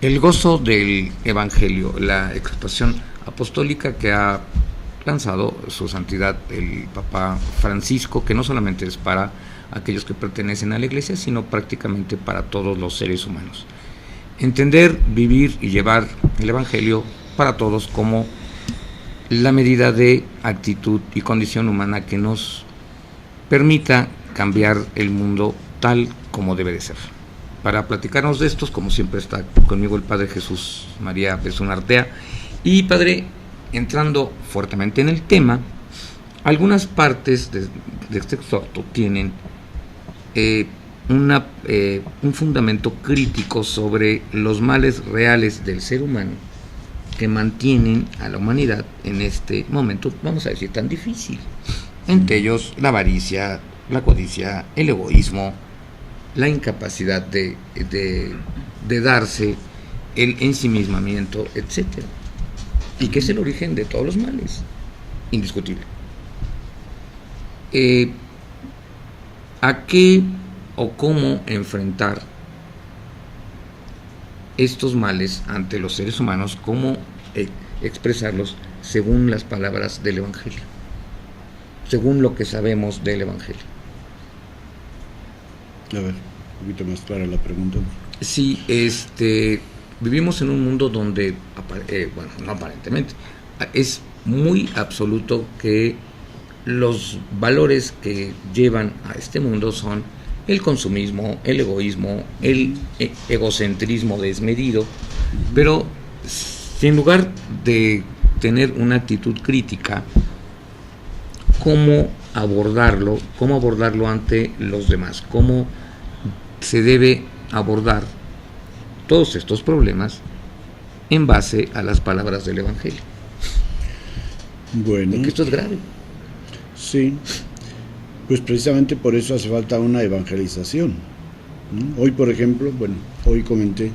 El gozo del Evangelio, la exhortación apostólica que ha lanzado su santidad el Papa Francisco, que no solamente es para aquellos que pertenecen a la Iglesia, sino prácticamente para todos los seres humanos. Entender, vivir y llevar el Evangelio para todos como la medida de actitud y condición humana que nos permita cambiar el mundo tal como debe de ser. Para platicarnos de estos, como siempre, está conmigo el Padre Jesús María Besún Artea. Y Padre, entrando fuertemente en el tema, algunas partes de este exhorto tienen un fundamento crítico sobre los males reales del ser humano que mantienen a la humanidad en este momento, vamos a decir, tan difícil. Entre ellos la avaricia, la codicia, el egoísmo, la incapacidad de darse, el ensimismamiento, etc. Y que es el origen de todos los males, indiscutible. ¿A qué o cómo enfrentar estos males ante los seres humanos? ¿Cómo expresarlos según las palabras del Evangelio? Según lo que sabemos del Evangelio. A ver, un poquito más clara la pregunta. Sí, vivimos en un mundo donde, bueno, no aparentemente, es muy absoluto que los valores que llevan a este mundo son el consumismo, el egoísmo, el egocentrismo desmedido, pero sin lugar de tener una actitud crítica, ¿cómo abordarlo ante los demás? ¿Cómo se debe abordar todos estos problemas en base a las palabras del Evangelio? Bueno, porque esto es grave. Sí, pues precisamente por eso hace falta una evangelización, ¿no? Hoy, por ejemplo, hoy comenté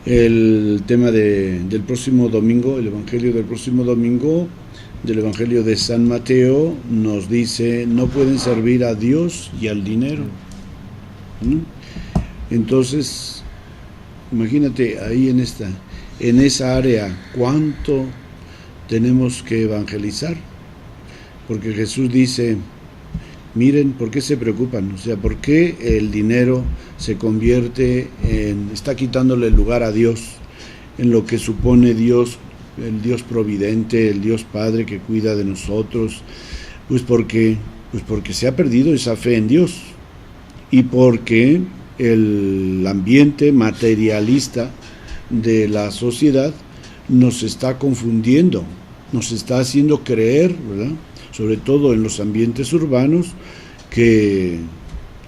el tema del próximo domingo, el Evangelio del próximo domingo, del Evangelio de San Mateo, nos dice: no pueden servir a Dios y al dinero, ¿no? Entonces, imagínate ahí en esa área, ¿cuánto tenemos que evangelizar? Porque Jesús dice: miren, ¿por qué se preocupan? O sea, ¿por qué el dinero se convierte está quitándole el lugar a Dios, en lo que supone Dios, el Dios providente, el Dios Padre que cuida de nosotros? Pues porque se ha perdido esa fe en Dios, y porque el ambiente materialista de la sociedad nos está confundiendo, nos está haciendo creer, ¿verdad?, sobre todo en los ambientes urbanos, que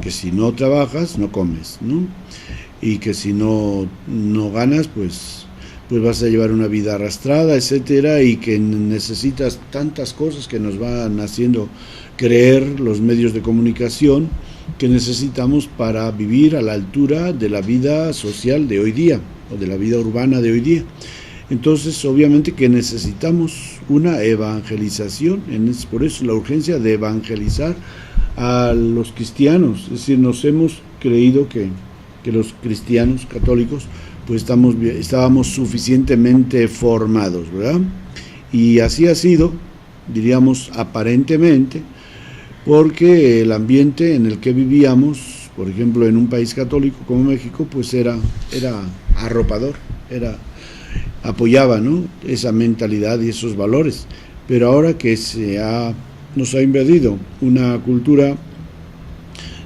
si no trabajas, no comes, ¿no? Y que si no ganas, pues vas a llevar una vida arrastrada, etcétera, y que necesitas tantas cosas que nos van haciendo creer los medios de comunicación que necesitamos para vivir a la altura de la vida social de hoy día, o de la vida urbana de hoy día. Entonces, obviamente que necesitamos una evangelización, por eso la urgencia de evangelizar a los cristianos. Es decir, nos hemos creído que los cristianos católicos pues estábamos suficientemente formados, ¿verdad? Y así ha sido, diríamos, aparentemente, porque el ambiente en el que vivíamos, por ejemplo, en un país católico como México, pues era arropador, apoyaba, ¿no?, esa mentalidad y esos valores. Pero ahora que nos ha invadido una cultura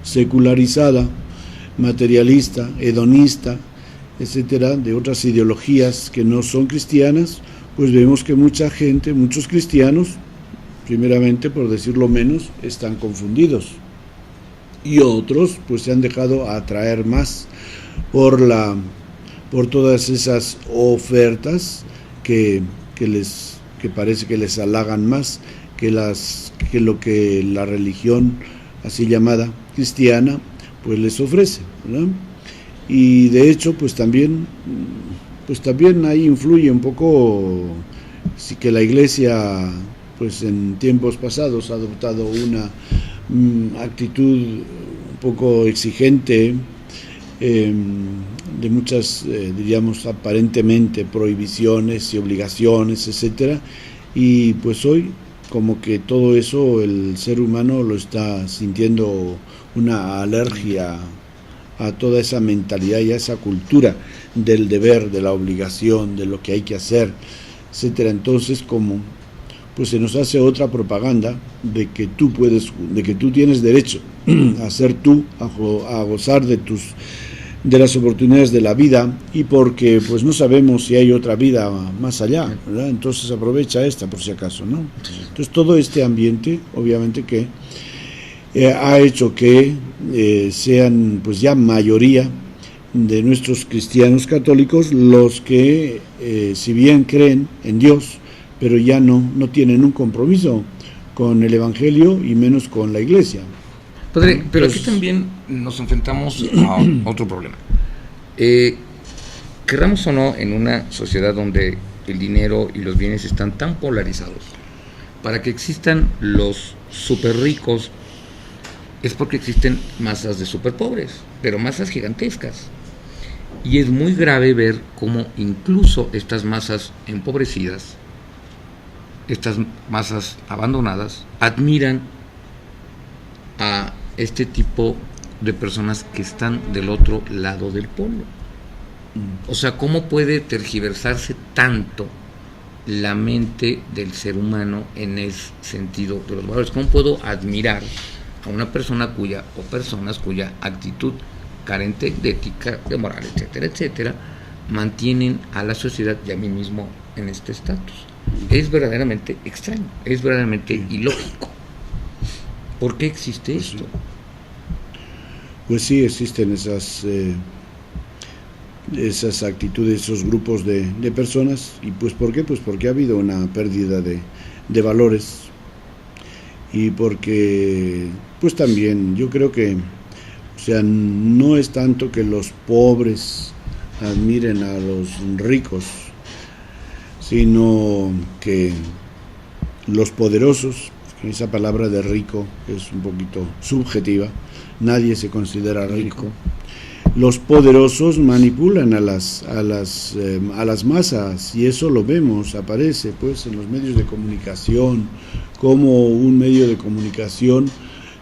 secularizada, materialista, hedonista, etcétera, de otras ideologías que no son cristianas, pues vemos que mucha gente, muchos cristianos, primeramente, por decirlo menos, están confundidos, y otros pues se han dejado atraer más por todas esas ofertas que parece que les halagan más que lo que la religión así llamada cristiana pues les ofrece, ¿verdad? Y de hecho pues también ahí influye un poco sí, que la Iglesia pues en tiempos pasados ha adoptado una actitud un poco exigente, de muchas, diríamos, aparentemente prohibiciones y obligaciones, etcétera, y pues hoy como que todo eso el ser humano lo está sintiendo una alergia a toda esa mentalidad y a esa cultura del deber, de la obligación, de lo que hay que hacer, etcétera. Entonces, como pues se nos hace otra propaganda de que tú tienes derecho a ser tú, a gozar de las oportunidades de la vida, y porque pues no sabemos si hay otra vida más allá, ¿verdad? Entonces aprovecha esta por si acaso, ¿no? Entonces todo este ambiente, obviamente que ha hecho que sean pues ya mayoría de nuestros cristianos católicos los que si bien creen en Dios, pero ya no tienen un compromiso con el Evangelio y menos con la Iglesia. Padre, pero aquí también nos enfrentamos a otro problema. Querramos o no, en una sociedad donde el dinero y los bienes están tan polarizados, para que existan los súper ricos es porque existen masas de súper pobres, pero masas gigantescas. Y es muy grave ver cómo incluso estas masas empobrecidas, estas masas abandonadas, admiran a este tipo de personas que están del otro lado del polo. O sea, ¿cómo puede tergiversarse tanto la mente del ser humano en ese sentido de los valores? ¿Cómo puedo admirar a una persona o personas cuya actitud carente de ética, de moral, etcétera, etcétera, mantienen a la sociedad y a mí mismo en este estatus? Es verdaderamente extraño, es verdaderamente ilógico. ¿Por qué existe esto? Pues sí, existen esas actitudes, esos grupos de personas. ¿Y pues por qué? Pues porque ha habido una pérdida de valores, y porque pues también yo creo que, o sea, no es tanto que los pobres admiren a los ricos, sino que los poderosos, esa palabra de rico es un poquito subjetiva, nadie se considera rico. Los poderosos manipulan a las masas, y eso lo vemos, aparece pues en los medios de comunicación, como un medio de comunicación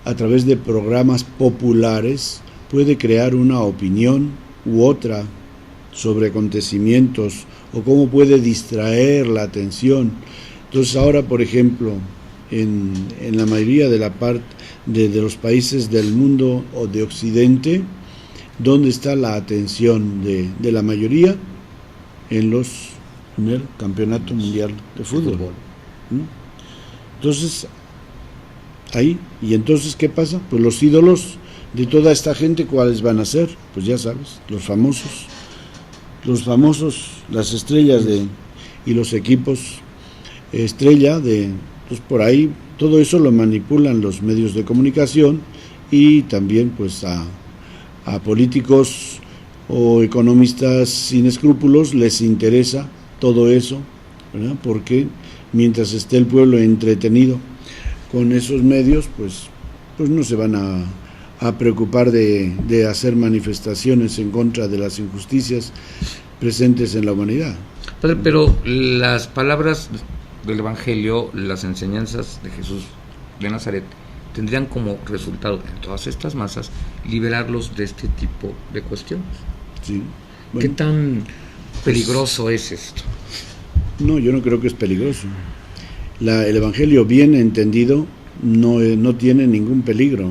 a través de programas populares puede crear una opinión u otra sobre acontecimientos, o cómo puede distraer la atención. Entonces ahora, por ejemplo, en la mayoría de la parte de los países del mundo o de Occidente, ¿dónde está la atención de la mayoría? En el Campeonato Mundial de Fútbol. Entonces, ahí, y entonces, ¿qué pasa? Pues los ídolos de toda esta gente, ¿cuáles van a ser? Pues ya sabes, los famosos, las estrellas y los equipos estrella pues por ahí, todo eso lo manipulan los medios de comunicación, y también pues a políticos o economistas sin escrúpulos les interesa todo eso, ¿verdad? Porque mientras esté el pueblo entretenido con esos medios, pues no se van a preocupar de hacer manifestaciones en contra de las injusticias presentes en la humanidad. Padre, pero las palabras del Evangelio, las enseñanzas de Jesús de Nazaret, tendrían como resultado en todas estas masas liberarlos de este tipo de cuestiones. Sí. Bueno, ¿qué tan peligroso es esto? No, yo no creo que es peligroso. El Evangelio bien entendido no tiene ningún peligro.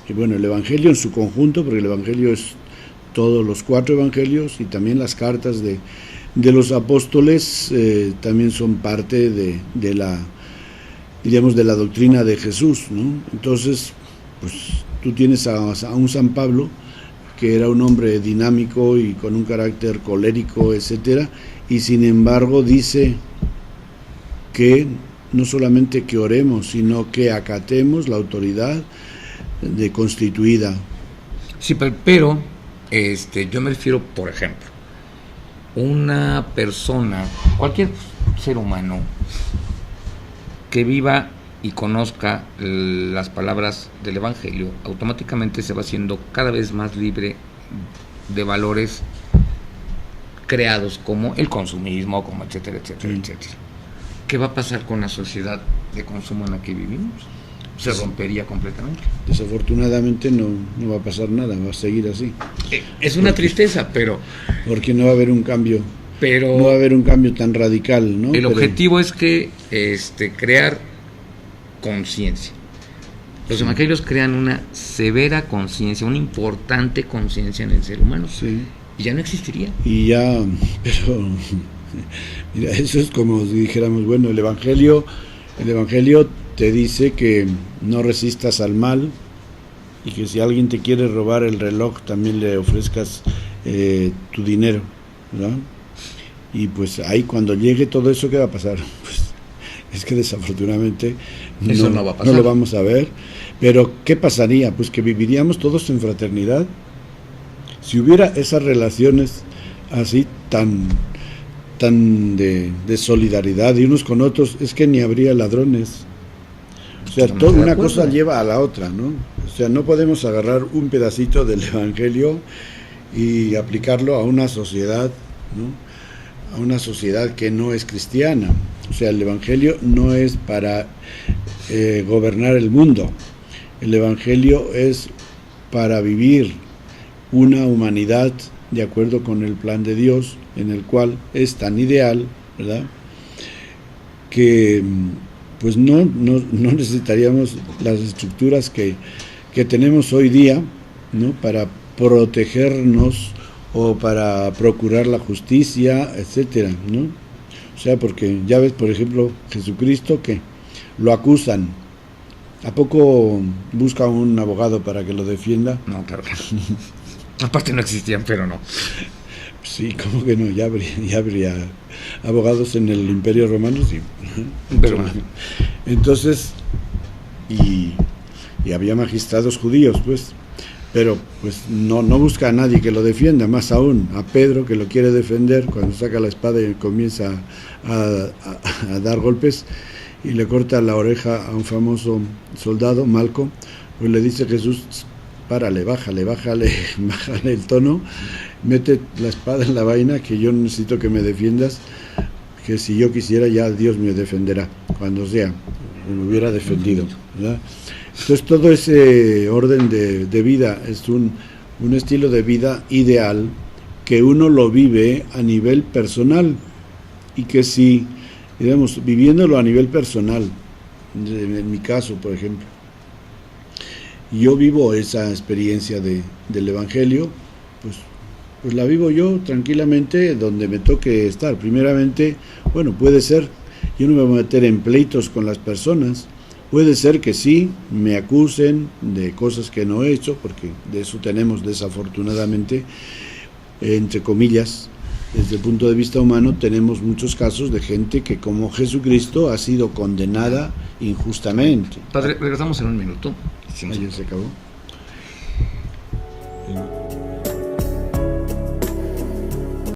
Y bueno, el Evangelio en su conjunto, porque el Evangelio es todos los 4 Evangelios, y también las cartas de los apóstoles también son parte de la, diríamos, de la doctrina de Jesús, ¿no? Entonces, pues tú tienes a un San Pablo, que era un hombre dinámico y con un carácter colérico, etcétera, y sin embargo dice que no solamente que oremos, sino que acatemos la autoridad constituida. Sí, pero yo me refiero, por ejemplo, una persona, cualquier ser humano que viva y conozca las palabras del Evangelio, automáticamente se va haciendo cada vez más libre de valores creados como el consumismo, como etcétera, etcétera, Sí. etcétera. ¿Qué va a pasar con la sociedad de consumo en la que vivimos? Se rompería completamente. Desafortunadamente no va a pasar nada, va a seguir así. Es una tristeza, pero Porque no va a haber un cambio, no va a haber un cambio tan radical, ¿no? el objetivo es que crear conciencia. Los evangelios crean una severa conciencia, una importante conciencia en el ser humano. Sí. Y ya no existiría. Y ya, pero mira, eso es como si dijéramos, bueno, el evangelio te dice que no resistas al mal y que si alguien te quiere robar el reloj también le ofrezcas tu dinero, ¿verdad? Y pues ahí cuando llegue todo eso, ¿qué va a pasar? Pues es que desafortunadamente eso no va a pasar. No lo vamos a ver. Pero ¿qué pasaría? Pues que viviríamos todos en fraternidad. Si hubiera esas relaciones así tan de solidaridad y unos con otros, es que ni habría ladrones. O sea, Estamos de una acuerdo. cosa lleva a la otra, ¿no? O sea, no podemos agarrar un pedacito del evangelio y aplicarlo a una sociedad, ¿no? A una sociedad que no es cristiana. O sea, el evangelio no es para gobernar el mundo. El evangelio es para vivir una humanidad de acuerdo con el plan de Dios, en el cual es tan ideal, ¿verdad?, que pues no necesitaríamos las estructuras que tenemos hoy día, ¿no?, para protegernos o para procurar la justicia, etcétera, ¿no? O sea, porque ya ves, por ejemplo, Jesucristo, que lo acusan, ¿a poco busca un abogado para que lo defienda? No, claro que no. Aparte no existían, pero no. Sí, ¿cómo que no? Ya habría abogados en el Imperio Romano, sí. Pero Entonces, y había magistrados judíos, pues, pero pues no busca a nadie que lo defienda, más aún a Pedro, que lo quiere defender, cuando saca la espada y comienza a dar golpes y le corta la oreja a un famoso soldado, Malco, pues le dice Jesús: párale, bájale el tono, mete la espada en la vaina, que yo necesito que me defiendas, que si yo quisiera ya Dios me defenderá, cuando sea, me hubiera defendido, ¿verdad? Entonces todo ese orden de vida es un estilo de vida ideal que uno lo vive a nivel personal, y que si, digamos, viviéndolo a nivel personal, en mi caso, por ejemplo, yo vivo esa experiencia del Evangelio, pues la vivo yo tranquilamente donde me toque estar. Primeramente, bueno, puede ser, yo no me voy a meter en pleitos con las personas, puede ser que sí me acusen de cosas que no he hecho, porque de eso tenemos desafortunadamente, entre comillas, desde el punto de vista humano, tenemos muchos casos de gente que, como Jesucristo, ha sido condenada injustamente. Padre, regresamos en un minuto. Ya se acabó.